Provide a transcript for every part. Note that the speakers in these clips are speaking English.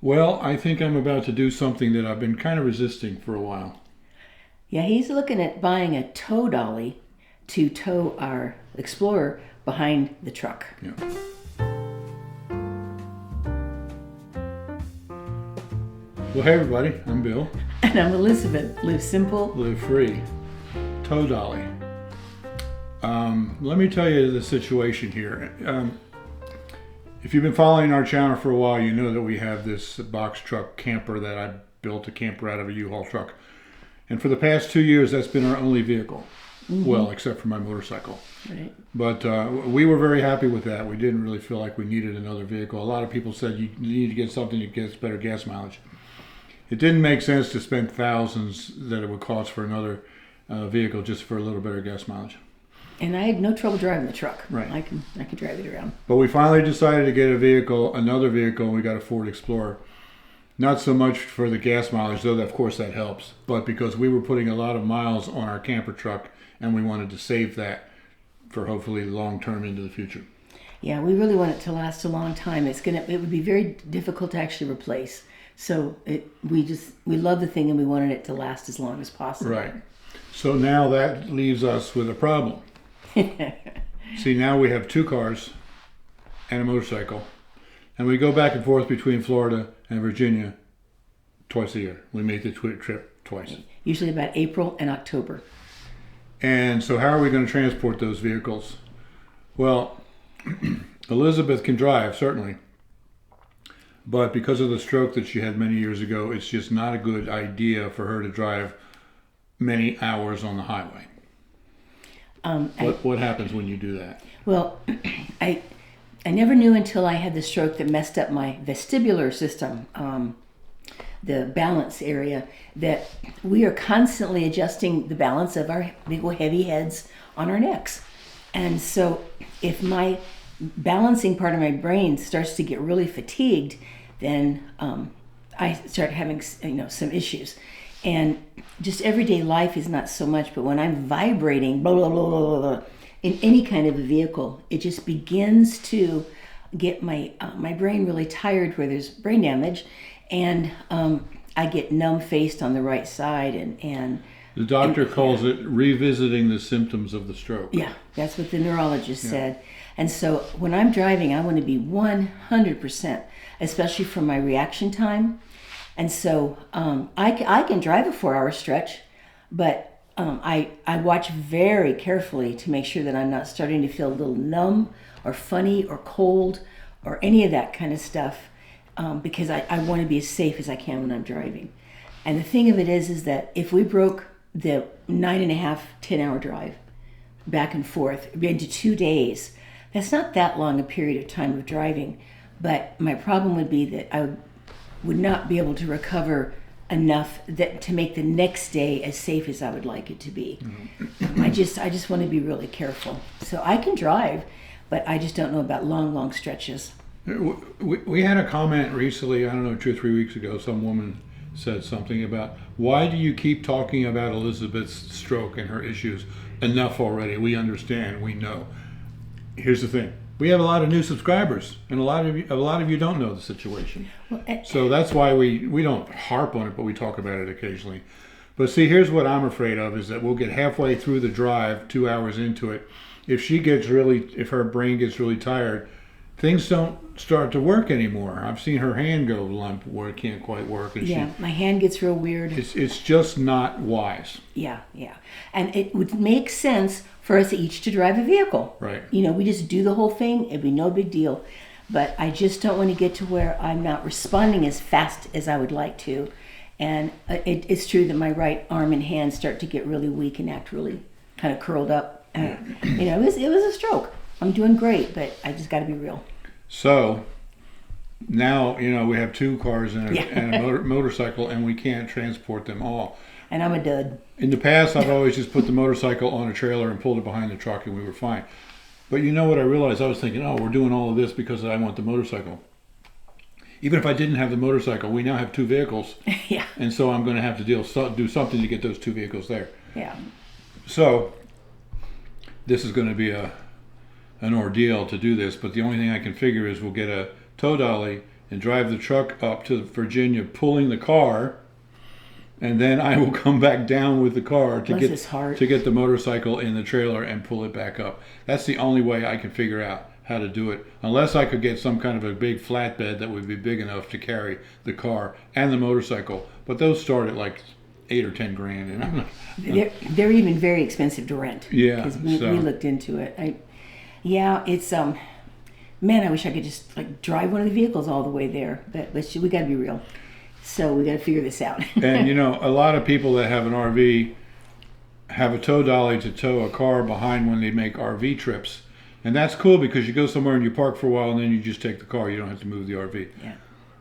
Well, I think I'm about to do something that I've been kind of resisting for a while. Yeah, he's looking at buying a tow dolly to tow our Explorer behind the truck. Yeah. Well, hey everybody, I'm Bill. And I'm Elizabeth. Live simple. Live free. Tow Dolly. Let me tell you the situation here. If you've been following our channel for a while, you know that we have this box truck camper that I built a camper out of a U-Haul truck. And for the past 2 years, that's been our only vehicle. Mm-hmm. Well, except for my motorcycle. Right. But we were very happy with that. We didn't really feel like we needed another vehicle. A lot of people said you need to get something that gets better gas mileage. It didn't make sense to spend thousands that it would cost for another vehicle just for a little better gas mileage. And I had no trouble driving the truck. Right. I can drive it around. But we finally decided to get another vehicle, and we got a Ford Explorer. Not so much for the gas mileage, though of course that helps, but because we were putting a lot of miles on our camper truck, and we wanted to save that for hopefully long term into the future. Yeah, we really want it to last a long time. It would be very difficult to actually replace. So we love the thing, and we wanted it to last as long as possible. Right. So now that leaves us with a problem. See, now we have 2 cars and a motorcycle, and we go back and forth between Florida and Virginia twice a year. We make the trip twice. Usually about April and October. And so how are we going to transport those vehicles? Well, Elizabeth can drive, certainly. But because of the stroke that she had many years ago, it's just not a good idea for her to drive many hours on the highway. What happens when you do that? Well, I never knew until I had the stroke that messed up my vestibular system, the balance area, that we are constantly adjusting the balance of our big heavy heads on our necks. And so if my balancing part of my brain starts to get really fatigued, then I start having some issues. And just everyday life is not so much, but when I'm vibrating blah, blah, blah, blah, blah, in any kind of a vehicle, it just begins to get my brain really tired where there's brain damage, and I get numb-faced on the right side. And the doctor calls it revisiting the symptoms of the stroke. Yeah, that's what the neurologist said. And so when I'm driving, I want to be 100%, especially for my reaction time. And so I can drive a 4-hour stretch, but I watch very carefully to make sure that I'm not starting to feel a little numb or funny or cold or any of that kind of stuff, because I want to be as safe as I can when I'm driving. And the thing of it is that if we broke the 9.5, 10-hour drive back and forth into 2 days, that's not that long a period of time of driving. But my problem would be that I would not be able to recover enough to make the next day as safe as I would like it to be. Mm-hmm. I just want to be really careful. So I can drive, but I just don't know about long stretches. We had a comment recently, I don't know, 2 or 3 weeks ago, some woman said something about, why do you keep talking about Elizabeth's stroke and her issues? Enough already, we understand, we know. Here's the thing. We have a lot of new subscribers, and a lot of you don't know the situation. Well, so that's why we don't harp on it, but we talk about it occasionally. But see, here's what I'm afraid of, is that we'll get halfway through the drive, 2 hours into it. If her brain gets really tired, things don't start to work anymore. I've seen her hand go limp where it can't quite work. And my hand gets real weird. It's just not wise. Yeah. And it would make sense for us each to drive a vehicle. Right. We just do the whole thing. It'd be no big deal. But I just don't want to get to where I'm not responding as fast as I would like to. And it's true that my right arm and hand start to get really weak and act really kind of curled up. It was a stroke. I'm doing great, but I just got to be real. So now, we have 2 cars and a motorcycle, and we can't transport them all. And I'm a dud. In the past, I've always just put the motorcycle on a trailer and pulled it behind the truck, and we were fine. But you know what I realized? I was thinking, we're doing all of this because I want the motorcycle. Even if I didn't have the motorcycle, we now have 2 vehicles. Yeah. And so I'm going to have to do something to get those 2 vehicles there. Yeah. So this is going to be an ordeal to do this, but the only thing I can figure is we'll get a tow dolly and drive the truck up to Virginia, pulling the car, and then I will come back down with the car to get the motorcycle in the trailer and pull it back up. That's the only way I can figure out how to do it, unless I could get some kind of a big flatbed that would be big enough to carry the car and the motorcycle. But those start at like 8 or 10 grand, and I'm not, they're even very expensive to rent. Yeah, because we looked into it. It's man, I wish I could just like drive one of the vehicles all the way there, but we got to be real. So we got to figure this out. And a lot of people that have an RV have a tow dolly to tow a car behind when they make RV trips. And that's cool because you go somewhere and you park for a while and then you just take the car. You don't have to move the RV. Yeah.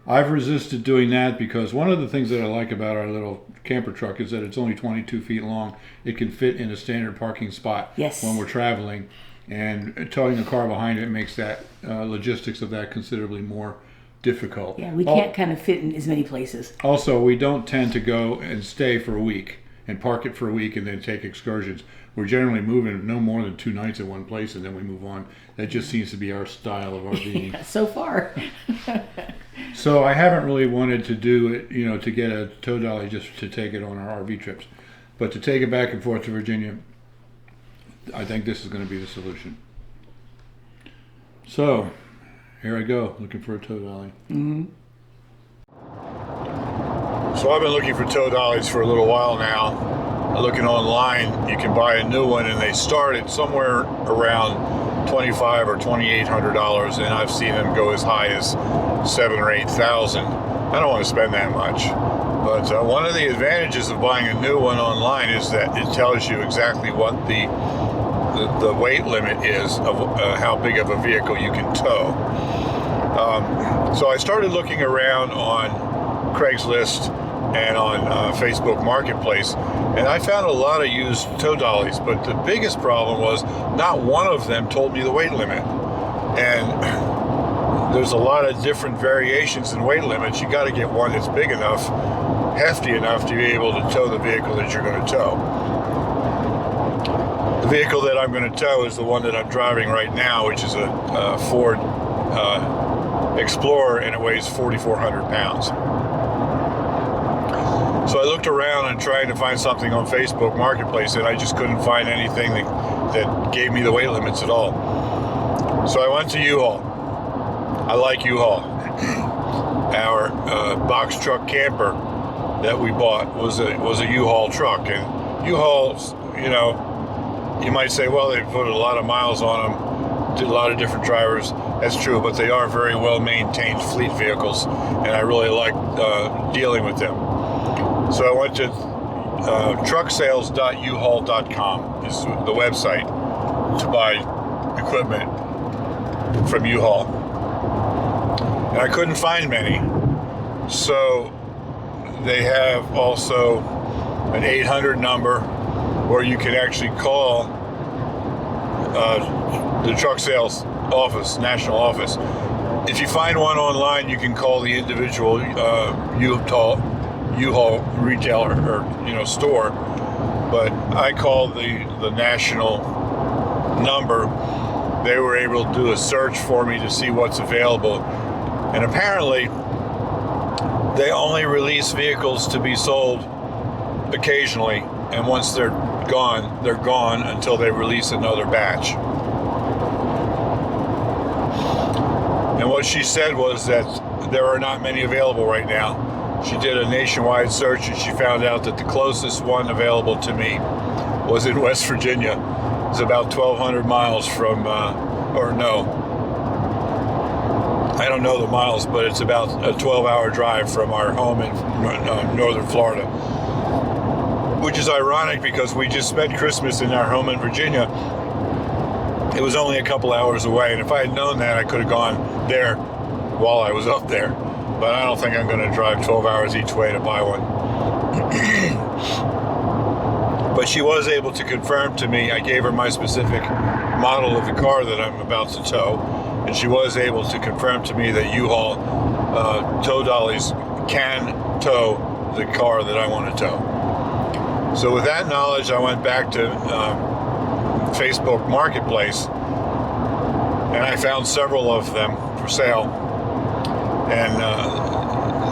I've resisted doing that because one of the things that I like about our little camper truck is that it's only 22 feet long. It can fit in a standard parking spot when we're traveling. And towing a car behind it makes that logistics of that considerably more difficult. Yeah, we can't kind of fit in as many places. Also, we don't tend to go and stay for a week and park it for a week and then take excursions. We're generally moving no more than 2 nights at one place and then we move on. That just seems to be our style of RVing. Yeah, so far. So I haven't really wanted to do it, to get a tow dolly just to take it on our RV trips. But to take it back and forth to Virginia, I think this is going to be the solution. So, here I go, looking for a tow dolly. Mm-hmm. So I've been looking for tow dollies for a little while now. Looking online, you can buy a new one, and they start at somewhere around $2,500 or $2,800, and I've seen them go as high as $7,000 or $8,000. I don't want to spend that much, but one of the advantages of buying a new one online is that it tells you exactly what the weight limit is of how big of a vehicle you can tow. So I started looking around on Craigslist and on Facebook Marketplace, and I found a lot of used tow dollies, but the biggest problem was not one of them told me the weight limit. And there's a lot of different variations in weight limits. You got to get one that's big enough, hefty enough to be able to tow the vehicle that you're going to tow. The vehicle that I'm going to tow is the one that I'm driving right now, which is a Ford Explorer, and it weighs 4,400 pounds. So I looked around and tried to find something on Facebook Marketplace, and I just couldn't find anything that gave me the weight limits at all. So I went to U-Haul. I like U-Haul. Our box truck camper that we bought was a U-Haul truck, and U-Hauls, you might say, well, they put a lot of miles on them, did a lot of different drivers. That's true, but they are very well maintained fleet vehicles, and I really like dealing with them. So I went to trucksales.uhaul.com is the website to buy equipment from U-Haul. And I couldn't find many. So they have also an 800 number where you can actually call the truck sales office, national office. If you find one online, you can call the individual U-Haul retailer or store, but I called the national number. They were able to do a search for me to see what's available, and apparently they only release vehicles to be sold occasionally, and once they're gone until they release another batch. And what she said was that there are not many available right now. She did a nationwide search, and she found out that the closest one available to me was in West Virginia. It's about 1,200 miles from, I don't know the miles, but it's about a 12-hour drive from our home in northern Florida. Which is ironic because we just spent Christmas in our home in Virginia. It was only a couple hours away, and if I had known that, I could have gone there while I was up there. But I don't think I'm going to drive 12 hours each way to buy one. But she was able to confirm to me, I gave her my specific model of the car that I'm about to tow, and she was able to confirm to me that U-Haul tow dollies can tow the car that I want to tow. So with that knowledge, I went back to Facebook Marketplace, and I found several of them for sale. And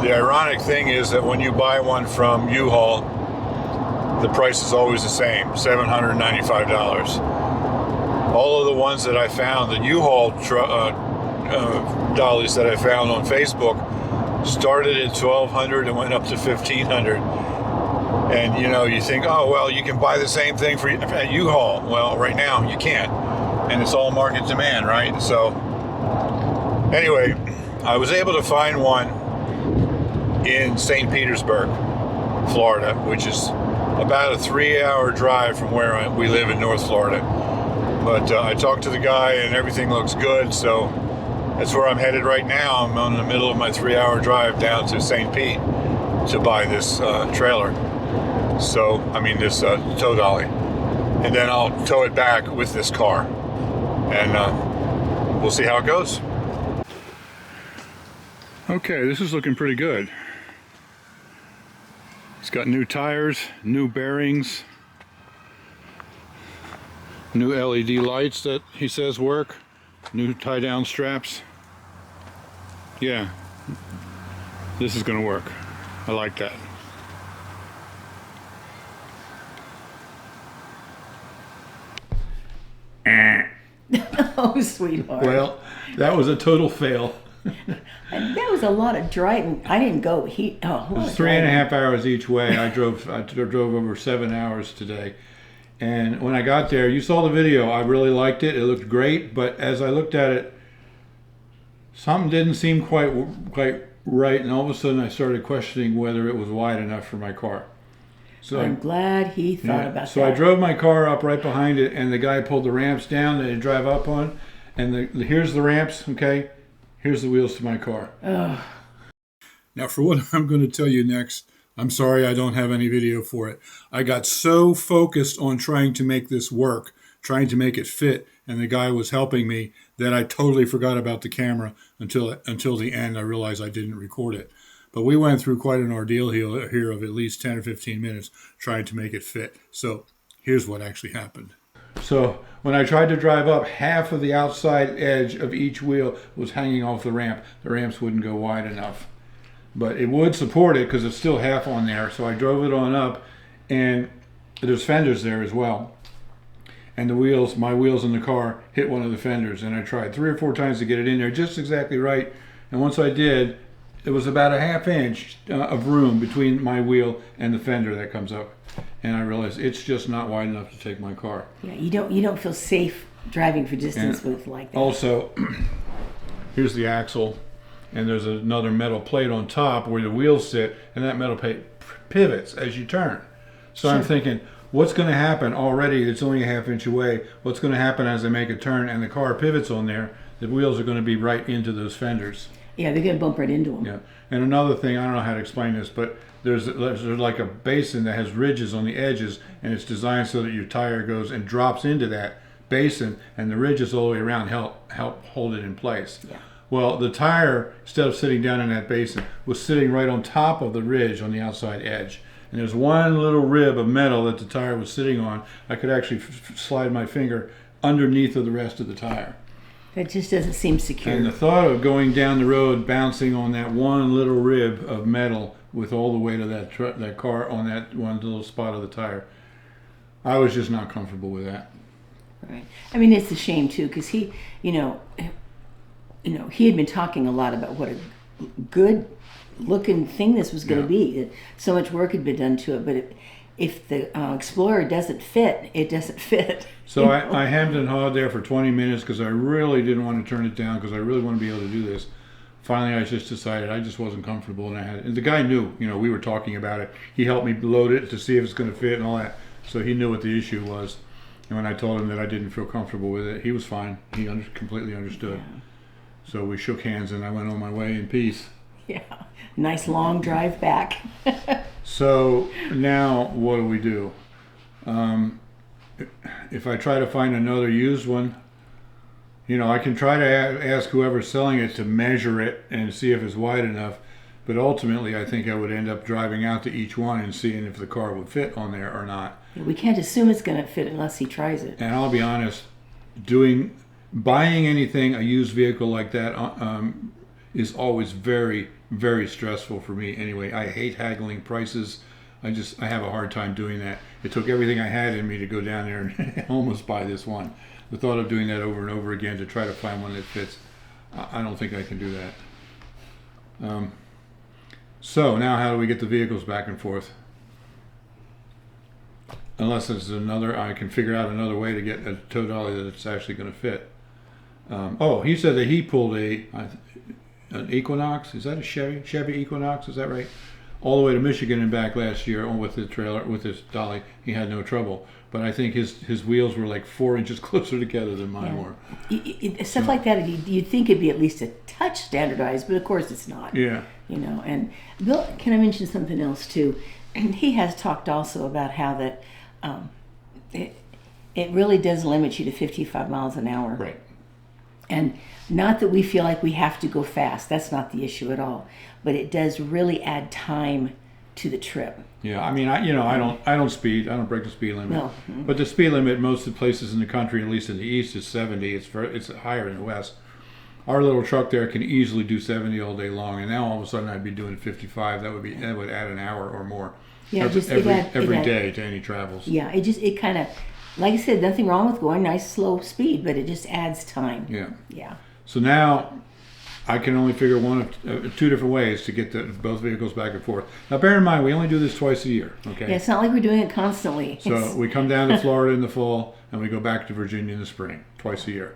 the ironic thing is that when you buy one from U-Haul, the price is always the same, $795. All of the ones that I found, the U-Haul dollies that I found on Facebook, started at $1,200 and went up to $1,500. And you know, you think, oh well, you can buy the same thing at U-Haul. Well, right now you can't, and it's all market demand, right? So anyway, I was able to find one in St. Petersburg, Florida, which is about a 3-hour drive from where we live in North Florida. But I talked to the guy and everything looks good, so that's where I'm headed right now. I'm in the middle of my 3-hour drive down to St. Pete to buy this trailer. So, I mean this tow dolly. And then I'll tow it back with this car. And we'll see how it goes. Okay, this is looking pretty good. It's got new tires, new bearings, new LED lights that he says work, new tie-down straps. Yeah, this is going to work. I like that. Oh, sweetheart. Well, that was a total fail. And that was a lot of driving. I didn't go. It was 3.5 hours each way. I drove over 7 hours today. And when I got there, you saw the video. I really liked it. It looked great. But as I looked at it, something didn't seem quite right. And all of a sudden, I started questioning whether it was wide enough for my car. So I'm glad he thought about that. So I drove my car up right behind it, and the guy pulled the ramps down that I drive up on. And here's the ramps, okay? Here's the wheels to my car. Ugh. Now, for what I'm going to tell you next, I'm sorry I don't have any video for it. I got so focused on trying to make this work, trying to make it fit, and the guy was helping me, that I totally forgot about the camera until the end. I realized I didn't record it. But we went through quite an ordeal here of at least 10 or 15 minutes trying to make it fit. So here's what actually happened. So when I tried to drive up, half of the outside edge of each wheel was hanging off the ramp. The ramps wouldn't go wide enough. But it would support it because it's still half on there. So I drove it on up, and there's fenders there as well. And my wheels in the car hit one of the fenders. And I tried 3 or 4 times to get it in there just exactly right. And once I did, it was about a ½ inch of room between my wheel and the fender that comes up. And I realized it's just not wide enough to take my car. Yeah, you don't feel safe driving for distance with like that. Also, here's the axle, and there's another metal plate on top where the wheels sit, and that metal plate pivots as you turn. So I'm thinking, what's going to happen already? It's only a ½ inch away. What's going to happen as I make a turn and the car pivots on there? The wheels are going to be right into those fenders. Yeah, they're going to bump right into them. Yeah, and another thing, I don't know how to explain this, but there's like a basin that has ridges on the edges, and it's designed so that your tire goes and drops into that basin, and the ridges all the way around help hold it in place. Yeah. Well, the tire, instead of sitting down in that basin, was sitting right on top of the ridge on the outside edge. And there's one little rib of metal that the tire was sitting on. I could actually slide my finger underneath of the rest of the tire. That just doesn't seem secure. And the thought of going down the road bouncing on that one little rib of metal with all the weight of that car on that one little spot of the tire, I was just not comfortable with that. Right. I mean, it's a shame too, because he had been talking a lot about what a good looking thing this was going to be. So much work had been done to it, but if the Explorer doesn't fit, it doesn't fit. So I hemmed and hawed there for 20 minutes because I really didn't want to turn it down because I really want to be able to do this. Finally, I just decided I just wasn't comfortable, and the guy knew. We were talking about it. He helped me load it to see if it's going to fit and all that. So he knew what the issue was. And when I told him that I didn't feel comfortable with it, he was fine. He completely understood. Yeah. So we shook hands, and I went on my way in peace. Yeah, nice long drive back. So now what do we do? If I try to find another used one, I can try to ask whoever's selling it to measure it and see if it's wide enough. But ultimately, I think I would end up driving out to each one and seeing if the car would fit on there or not. We can't assume it's going to fit unless he tries it. And I'll be honest, buying anything, a used vehicle like that, is always very, very stressful for me anyway. I hate haggling prices. I have a hard time doing that. It took everything I had in me to go down there and almost buy this one. The thought of doing that over and over again to try to find one that fits, I don't think I can do that. So now how do we get the vehicles back and forth? Unless there's I can figure out another way to get a tow dolly that's actually going to fit. He said that he pulled an Equinox. Is that a Chevy Equinox? Is that right? All the way to Michigan and back last year with the trailer, with his dolly. He had no trouble. But I think his wheels were like 4 inches closer together than mine were. Stuff like that, you'd think it'd be at least a touch standardized, but of course it's not. Yeah. And Bill, can I mention something else too? And he has talked also about how that it really does limit you to 55 miles an hour. Right. And not that we feel like we have to go fast. That's not the issue at all. But it does really add time to the trip. Yeah, I mean, I don't speed. I don't break the speed limit. No. But the speed limit in most of the places in the country, at least in the east, is 70. It's higher in the west. Our little truck there can easily do 70 all day long, and now all of a sudden I'd be doing 55. That would add an hour or more. Yeah, every day to any travels. Yeah, it kind of, like I said, nothing wrong with going nice slow speed, but it just adds time. Yeah. Yeah. So now I can only figure two different ways to get both vehicles back and forth. Now bear in mind, we only do this twice a year. Okay. Yeah, it's not like we're doing it constantly. So we come down to Florida in the fall and we go back to Virginia in the spring, twice a year.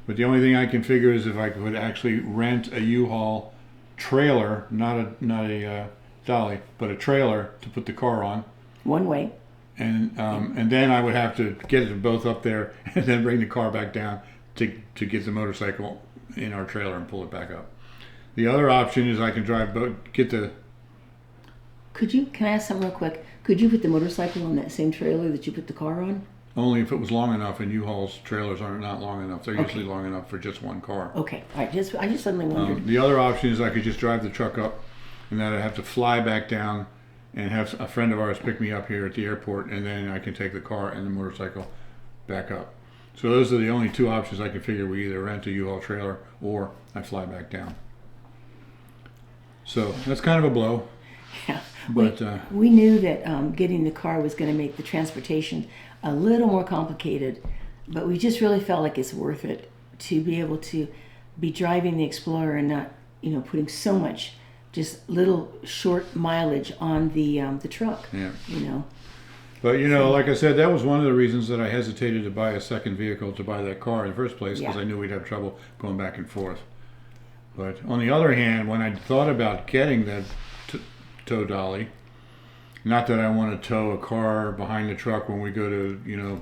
But the only thing I can figure is if I could actually rent a U-Haul trailer, not a dolly, but a trailer to put the car on. One way. And then I would have to get them both up there and then bring the car back down to get the motorcycle in our trailer and pull it back up. The other option is I can drive can I ask something real quick? Could you put the motorcycle on that same trailer that you put the car on? Only if it was long enough, and U-Haul's trailers are not long enough. They're usually long enough for just one car. Okay, all right. I just suddenly wondered. The other option is I could just drive the truck up, and then I'd have to fly back down and have a friend of ours pick me up here at the airport, and then I can take the car and the motorcycle back up. So those are the only two options I can figure. We either rent a U-Haul trailer or I fly back down. So that's kind of a blow. Yeah, but we knew that getting the car was going to make the transportation a little more complicated, but we just really felt like it's worth it to be able to be driving the Explorer and not, putting so much just little short mileage on the truck. Yeah. But like I said, that was one of the reasons that I hesitated to buy a second vehicle to buy that car in the first place, because I knew we'd have trouble going back and forth. But on the other hand, when I thought about getting that tow dolly, not that I want to tow a car behind the truck when we go to,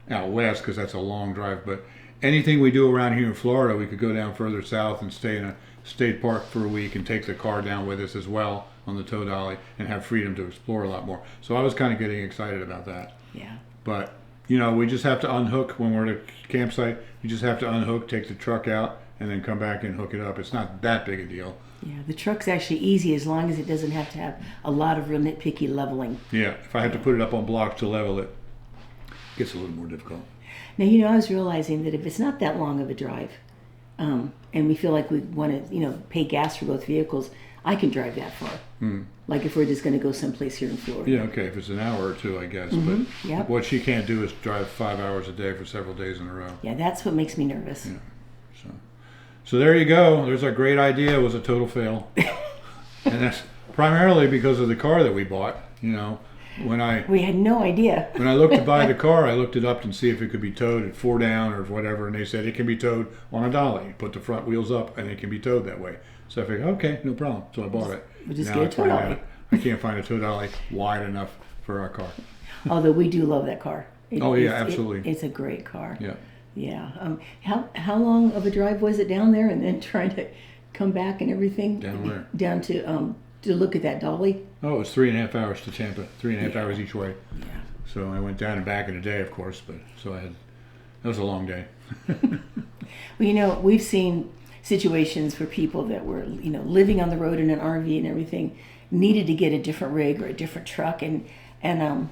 out west, because that's a long drive, but anything we do around here in Florida, we could go down further south and stay in a state park for a week and take the car down with us as well on the tow dolly and have freedom to explore a lot more. So I was kind of getting excited about that. Yeah. But, we just have to unhook when we're at a campsite. You just have to unhook, take the truck out, and then come back and hook it up. It's not that big a deal. Yeah, the truck's actually easy as long as it doesn't have to have a lot of real nitpicky leveling. Yeah, if I have to put it up on blocks to level it, it gets a little more difficult. Now, I was realizing that if it's not that long of a drive, and we feel like we want to, pay gas for both vehicles, I can drive that far. Like if we're just going to go someplace here in Florida. Yeah, okay, if it's an hour or two, I guess. But what she can't do is drive 5 hours a day for several days in a row. Yeah, that's what makes me nervous. Yeah. So there you go. There's our great idea. It was a total fail. And that's primarily because of the car that we bought. We had no idea. When I looked to buy the car, I looked it up and see if it could be towed at 4 down or whatever, and they said it can be towed on a dolly. Put the front wheels up and it can be towed that way. So I figured, okay, no problem. So I bought it. We'll just get a tow dolly. I can't find a tow dolly wide enough for our car. Although we do love that car. Absolutely. It's a great car. Yeah. Yeah. How long of a drive was it down there, and then trying to come back and everything? Down where? Down to look at that dolly. Oh, it was 3.5 hours to Tampa. 3.5 hours each way. Yeah. So I went down and back in a day, of course. But that was a long day. Well, we've seen situations where people that were living on the road in an RV and everything needed to get a different rig or a different truck, and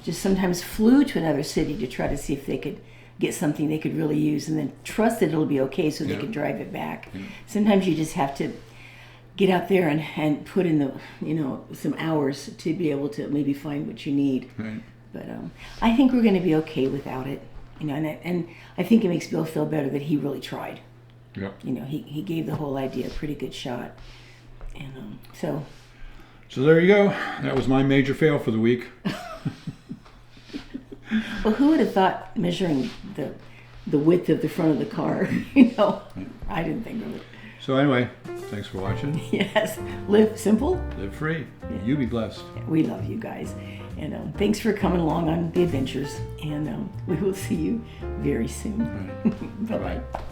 just sometimes flew to another city to try to see if they could get something they could really use, and then trust that it'll be okay so they can drive it back. Sometimes you just have to get out there and put in the, some hours to be able to maybe find what you need. Right. But I think we're going to be okay without it. And I think it makes Bill feel better that he really tried. Yep. He gave the whole idea a pretty good shot. And so there you go. That was my major fail for the week. Well, who would have thought measuring the width of the front of the car? I didn't think of it. So anyway, thanks for watching. Yes, live simple. Live free. You be blessed. We love you guys. And thanks for coming along on the adventures. And we will see you very soon. All right. Bye-bye. Bye-bye.